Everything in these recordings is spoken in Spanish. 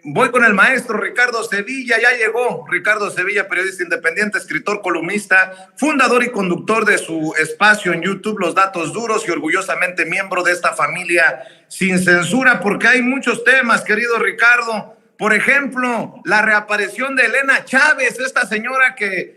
Voy con el maestro Ricardo Sevilla. Ya llegó Ricardo Sevilla, periodista independiente, escritor, columnista, fundador y conductor de su espacio en YouTube, Los Datos Duros, y orgullosamente miembro de esta familia sin censura, porque hay muchos temas, querido Ricardo. Por ejemplo, la reaparición de Elena Chávez, esta señora que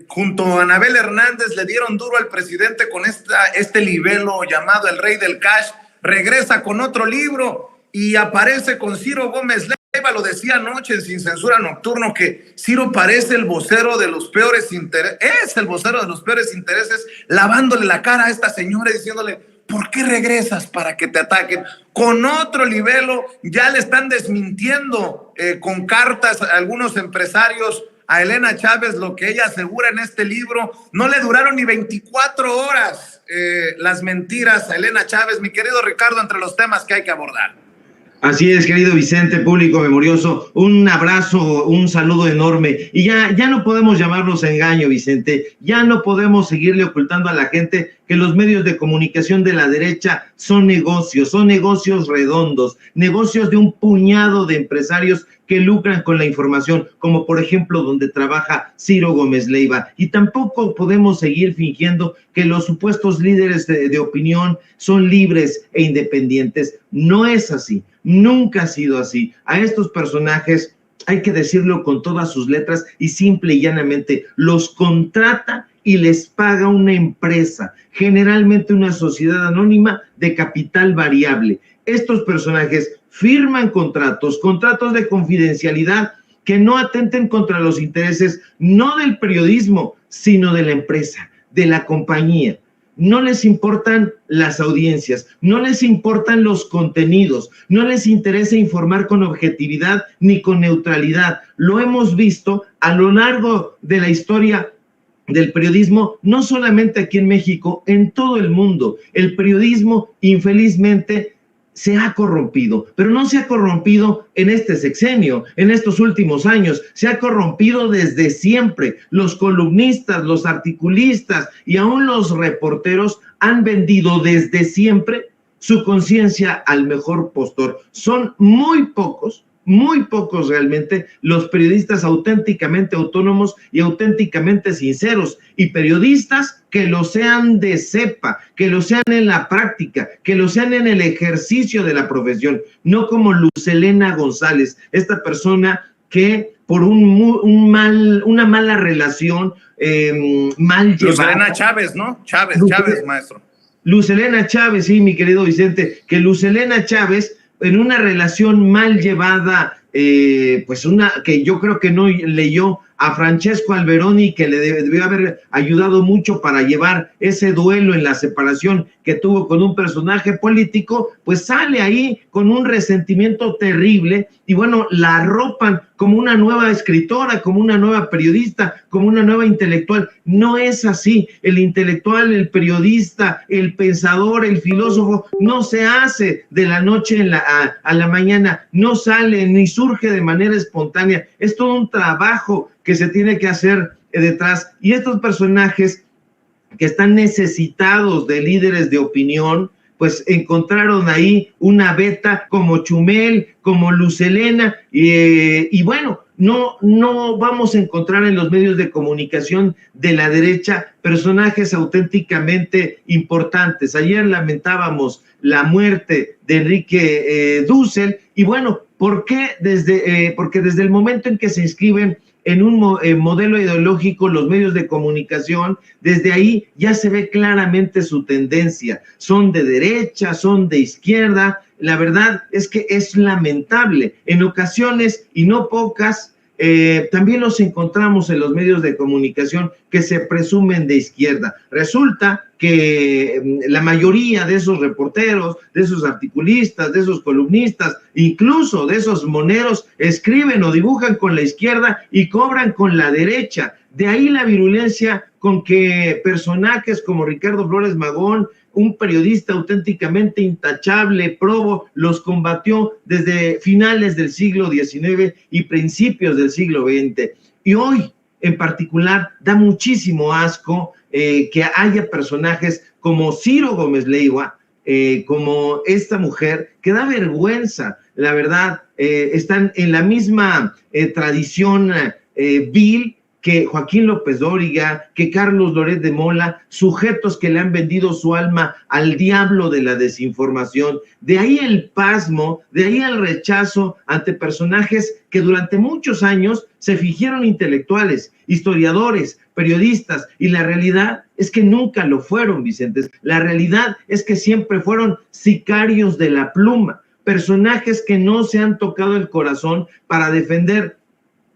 junto a Anabel Hernández le dieron duro al presidente con este libelo llamado El Rey del Cash. Regresa con otro libro y aparece con Ciro Gómez Leiva. Lo decía anoche en Sin Censura Nocturno, que Ciro parece el vocero de los peores intereses, es el vocero de los peores intereses, lavándole la cara a esta señora y diciéndole: ¿por qué regresas para que te ataquen? Con otro libelo ya le están desmintiendo con cartas a algunos empresarios a Elena Chávez lo que ella asegura en este libro. No le duraron ni 24 horas las mentiras a Elena Chávez, mi querido Ricardo, entre los temas que hay que abordar. Así es, querido Vicente, público memorioso, un abrazo, un saludo enorme. Y ya no podemos llamarnos a engaño, Vicente, ya no podemos seguirle ocultando a la gente que los medios de comunicación de la derecha son negocios redondos, negocios de un puñado de empresarios que lucran con la información, como por ejemplo donde trabaja Ciro Gómez Leiva. Y tampoco podemos seguir fingiendo que los supuestos líderes de opinión son libres e independientes. No es así, nunca ha sido así. A estos personajes hay que decirlo con todas sus letras y simple y llanamente los contrata y les paga una empresa, generalmente una sociedad anónima de capital variable. Estos personajes firman contratos de confidencialidad que no atenten contra los intereses no del periodismo, sino de la empresa, de la compañía. No les importan las audiencias, no les importan los contenidos, no les interesa informar con objetividad ni con neutralidad. Lo hemos visto a lo largo de la historia del periodismo, no solamente aquí en México, en todo el mundo. El periodismo, infelizmente, se ha corrompido, pero no se ha corrompido en este sexenio, en estos últimos años, se ha corrompido desde siempre. Los columnistas, los articulistas y aún los reporteros han vendido desde siempre su conciencia al mejor postor. Son muy pocos realmente los periodistas auténticamente autónomos y auténticamente sinceros, y periodistas que lo sean de cepa, que lo sean en la práctica, que lo sean en el ejercicio de la profesión, no como Luz Helena González, esta persona que por una mala relación, mal llevada. Luz Helena Chávez, ¿no? Chávez, maestro. Luz Helena Chávez, sí, mi querido Vicente, que Luz Helena Chávez, en una relación mal llevada, que yo creo que no leyó a Francesco Alberoni, que le debió haber ayudado mucho para llevar ese duelo en la separación que tuvo con un personaje político, pues sale ahí con un resentimiento terrible y bueno, la arropan como una nueva escritora, como una nueva periodista, como una nueva intelectual. No es así. El intelectual, el periodista, el pensador, el filósofo no se hace de la noche a la mañana, no sale ni surge de manera espontánea. Es todo un trabajo que se tiene que hacer detrás. Y estos personajes que están necesitados de líderes de opinión, pues encontraron ahí una beta como Chumel, como Luz Helena, y bueno, no vamos a encontrar en los medios de comunicación de la derecha personajes auténticamente importantes. Ayer lamentábamos la muerte de Enrique Dussel, y bueno, ¿por qué? Porque desde el momento en que se inscriben en un modelo ideológico los medios de comunicación, desde ahí ya se ve claramente su tendencia. Son de derecha, son de izquierda. La verdad es que es lamentable. En ocasiones, y no pocas, también los encontramos en los medios de comunicación que se presumen de izquierda. Resulta que la mayoría de esos reporteros, de esos articulistas, de esos columnistas, incluso de esos moneros, escriben o dibujan con la izquierda y cobran con la derecha. De ahí la virulencia con que personajes como Ricardo Flores Magón, un periodista auténticamente intachable, probo, los combatió desde finales del siglo XIX y principios del siglo XX. Y hoy, en particular, da muchísimo asco que haya personajes como Ciro Gómez Leiva, como esta mujer, que da vergüenza, la verdad. Están en la misma tradición vil que Joaquín López Dóriga, que Carlos Loret de Mola, sujetos que le han vendido su alma al diablo de la desinformación. De ahí el pasmo, de ahí el rechazo ante personajes que durante muchos años se fingieron intelectuales, historiadores, periodistas, y la realidad es que nunca lo fueron, Vicente. La realidad es que siempre fueron sicarios de la pluma, personajes que no se han tocado el corazón para defender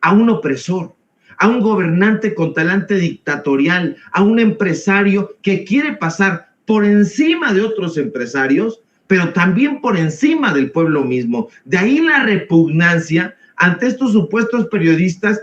a un opresor, a un gobernante con talante dictatorial, a un empresario que quiere pasar por encima de otros empresarios, pero también por encima del pueblo mismo. De ahí la repugnancia ante estos supuestos periodistas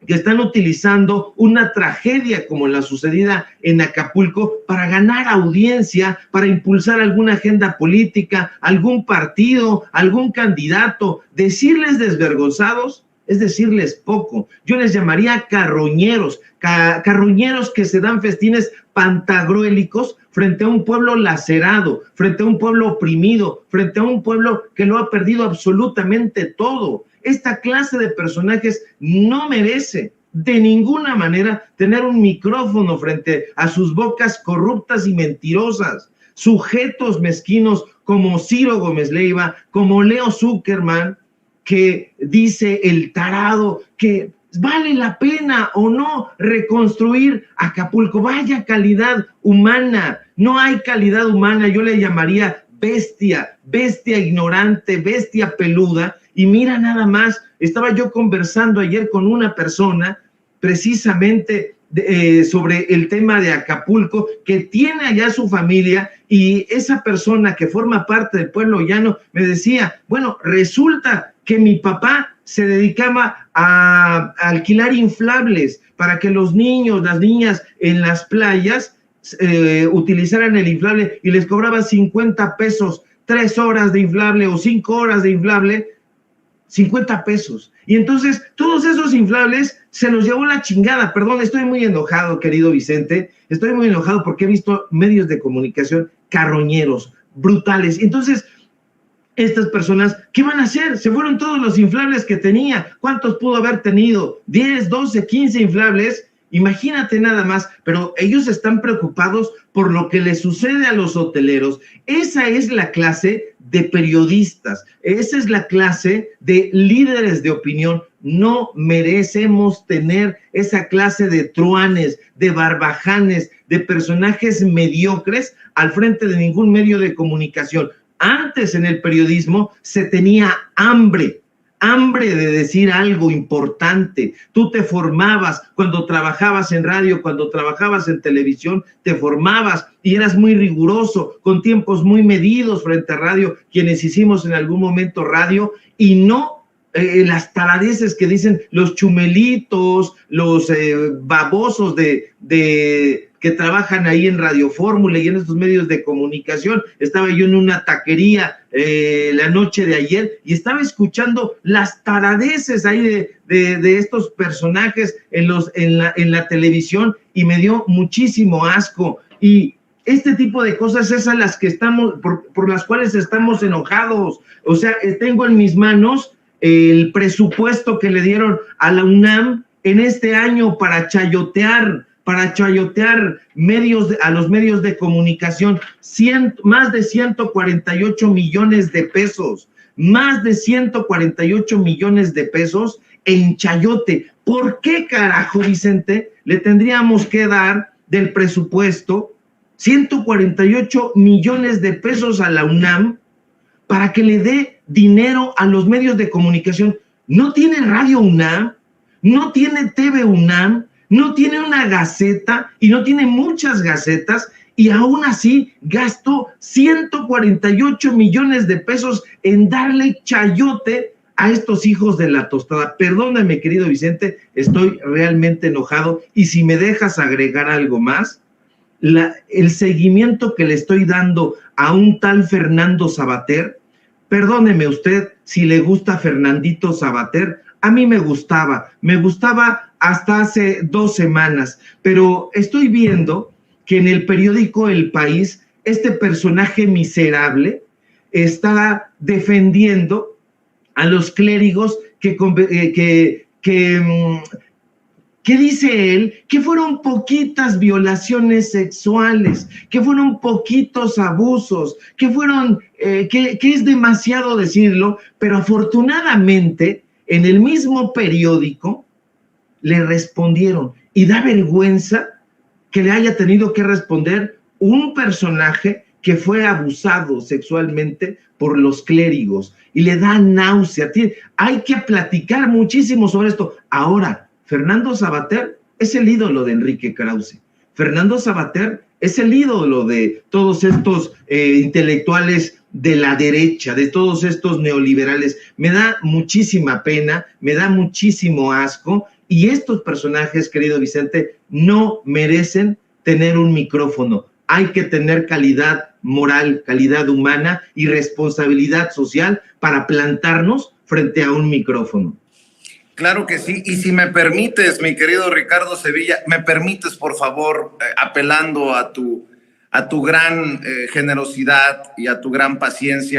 que están utilizando una tragedia como la sucedida en Acapulco para ganar audiencia, para impulsar alguna agenda política, algún partido, algún candidato. Decirles desvergonzados es decirles poco. Yo les llamaría carroñeros, carroñeros que se dan festines pantagruélicos frente a un pueblo lacerado, frente a un pueblo oprimido, frente a un pueblo que lo ha perdido absolutamente todo. Esta clase de personajes no merece de ninguna manera tener un micrófono frente a sus bocas corruptas y mentirosas. Sujetos mezquinos como Ciro Gómez Leiva, como Leo Zuckerman, que dice el tarado que vale la pena o no reconstruir Acapulco. Vaya calidad humana, no hay calidad humana, yo le llamaría bestia, bestia ignorante, bestia peluda. Y mira nada más, estaba yo conversando ayer con una persona precisamente sobre el tema de Acapulco, que tiene allá su familia, y esa persona que forma parte del pueblo llano me decía, bueno, resulta que mi papá se dedicaba a alquilar inflables para que los niños, las niñas en las playas utilizaran el inflable y les cobraba 50 pesos, 3 horas de inflable o 5 horas de inflable, 50 pesos. Y entonces todos esos inflables se los llevó la chingada. Perdón, estoy muy enojado, querido Vicente. Estoy muy enojado porque he visto medios de comunicación carroñeros, brutales. Entonces, estas personas, ¿qué van a hacer? Se fueron todos los inflables que tenía. ¿Cuántos pudo haber tenido? 10, 12, 15 inflables. Imagínate nada más, pero ellos están preocupados por lo que les sucede a los hoteleros. Esa es la clase de periodistas, esa es la clase de líderes de opinión. No merecemos tener esa clase de truanes, de barbajanes, de personajes mediocres al frente de ningún medio de comunicación. Antes en el periodismo se tenía hambre de decir algo importante. Tú te formabas cuando trabajabas en radio, cuando trabajabas en televisión, te formabas y eras muy riguroso, con tiempos muy medidos frente a radio, quienes hicimos en algún momento radio, y no las taladeces que dicen los chumelitos, los babosos que trabajan ahí en Radio Fórmula y en estos medios de comunicación. Estaba yo en una taquería la noche de ayer y estaba escuchando las taradeces ahí de estos personajes en la televisión, y me dio muchísimo asco. Y este tipo de cosas es a las que estamos, por las cuales estamos enojados. O sea, tengo en mis manos el presupuesto que le dieron a la UNAM en este año para chayotear a los medios de comunicación, más de 148 millones de pesos, más de 148 millones de pesos en chayote. ¿Por qué carajo, Vicente, le tendríamos que dar del presupuesto 148 millones de pesos a la UNAM para que le dé dinero a los medios de comunicación? No tiene Radio UNAM, no tiene TV UNAM, no tiene una gaceta y no tiene muchas gacetas, y aún así gastó 148 millones de pesos en darle chayote a estos hijos de la tostada. Perdóname, querido Vicente, estoy realmente enojado, y si me dejas agregar algo más, el seguimiento que le estoy dando a un tal Fernando Sabater, perdóneme usted si le gusta Fernandito Sabater, a mí me gustaba hasta hace 2 semanas, pero estoy viendo que en el periódico El País este personaje miserable está defendiendo a los clérigos que dice él que fueron poquitas violaciones sexuales, que fueron poquitos abusos, que es demasiado decirlo, pero afortunadamente en el mismo periódico le respondieron, y da vergüenza que le haya tenido que responder un personaje que fue abusado sexualmente por los clérigos, y le da náusea. Hay que platicar muchísimo sobre esto. Ahora, Fernando Savater es el ídolo de Enrique Krause. Fernando Savater es el ídolo de todos estos intelectuales de la derecha, de todos estos neoliberales. Me da muchísima pena, me da muchísimo asco, y estos personajes, querido Vicente, no merecen tener un micrófono. Hay que tener calidad moral, calidad humana y responsabilidad social para plantarnos frente a un micrófono. Claro que sí, y si me permites, mi querido Ricardo Sevilla, me permites, por favor, apelando a tu gran generosidad y a tu gran paciencia.